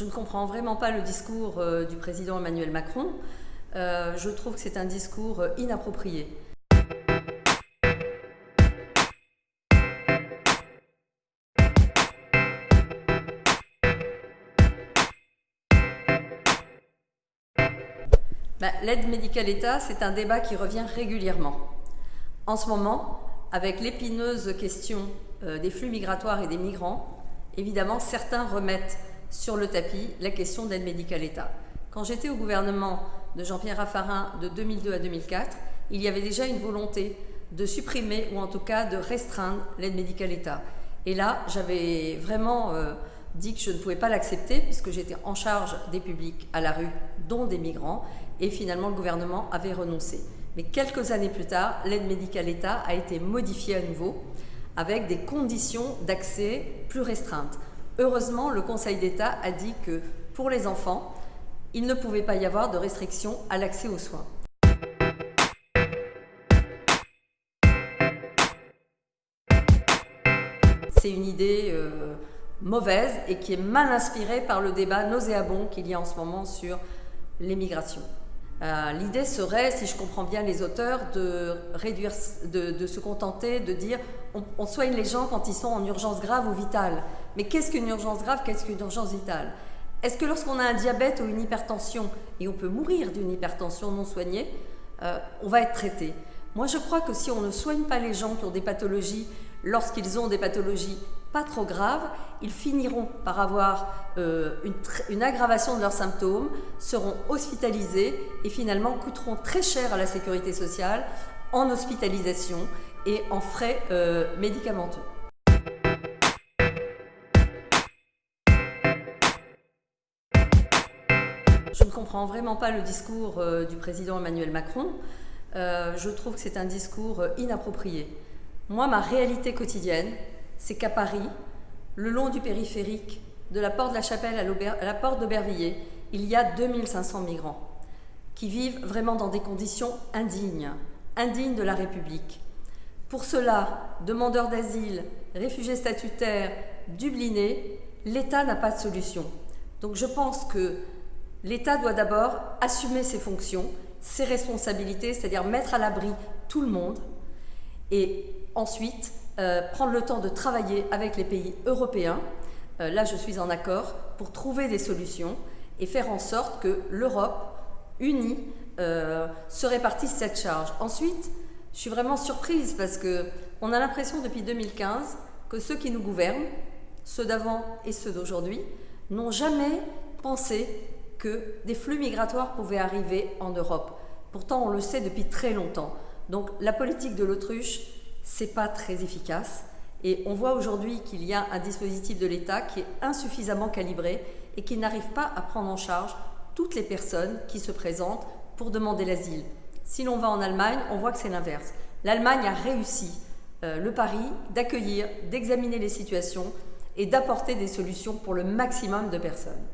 Je ne comprends vraiment pas le discours du président Emmanuel Macron. Je trouve que c'est un discours inapproprié. L'aide médicale État, c'est un débat qui revient régulièrement. En ce moment, avec l'épineuse question des flux migratoires et des migrants, évidemment, certains remettent sur le tapis la question de l'aide médicale État. Quand j'étais au gouvernement de Jean-Pierre Raffarin de 2002 à 2004, il y avait déjà une volonté de supprimer ou en tout cas de restreindre l'aide médicale État. Et là, j'avais vraiment dit que je ne pouvais pas l'accepter puisque j'étais en charge des publics à la rue, dont des migrants, et finalement le gouvernement avait renoncé. Mais quelques années plus tard, l'aide médicale État a été modifiée à nouveau avec des conditions d'accès plus restreintes. Heureusement, le Conseil d'État a dit que pour les enfants, il ne pouvait pas y avoir de restriction à l'accès aux soins. C'est une idée mauvaise et qui est mal inspirée par le débat nauséabond qu'il y a en ce moment sur l'immigration. L'idée serait, si je comprends bien les auteurs, de se contenter de dire on soigne les gens quand ils sont en urgence grave ou vitale. Mais qu'est-ce qu'une urgence grave, qu'est-ce qu'une urgence vitale? Est-ce que lorsqu'on a un diabète ou une hypertension, et on peut mourir d'une hypertension non soignée, on va être traité? Moi je crois que si on ne soigne pas les gens qui ont des pathologies, lorsqu'ils ont des pathologies pas trop graves, ils finiront par avoir une aggravation de leurs symptômes, seront hospitalisés et finalement coûteront très cher à la sécurité sociale en hospitalisation et en frais médicamenteux. Je ne comprends vraiment pas le discours du président Emmanuel Macron. Je trouve que c'est un discours inapproprié. Moi, ma réalité quotidienne, c'est qu'à Paris, le long du périphérique, de la porte de la Chapelle à la porte d'Aubervilliers, il y a 2500 migrants qui vivent vraiment dans des conditions indignes de la République. Pour cela, demandeurs d'asile, réfugiés statutaires, dublinés, l'État n'a pas de solution. Donc je pense que l'État doit d'abord assumer ses fonctions, ses responsabilités, c'est-à-dire mettre à l'abri tout le monde, et ensuite prendre le temps de travailler avec les pays européens, là je suis en accord, pour trouver des solutions et faire en sorte que l'Europe, unie, se répartisse cette charge. Ensuite, je suis vraiment surprise parce qu'on a l'impression depuis 2015 que ceux qui nous gouvernent, ceux d'avant et ceux d'aujourd'hui, n'ont jamais pensé que des flux migratoires pouvaient arriver en Europe. Pourtant, on le sait depuis très longtemps. Donc la politique de l'autruche, c'est pas très efficace et on voit aujourd'hui qu'il y a un dispositif de l'État qui est insuffisamment calibré et qui n'arrive pas à prendre en charge toutes les personnes qui se présentent pour demander l'asile. Si l'on va en Allemagne, on voit que c'est l'inverse. L'Allemagne a réussi le pari d'accueillir, d'examiner les situations et d'apporter des solutions pour le maximum de personnes.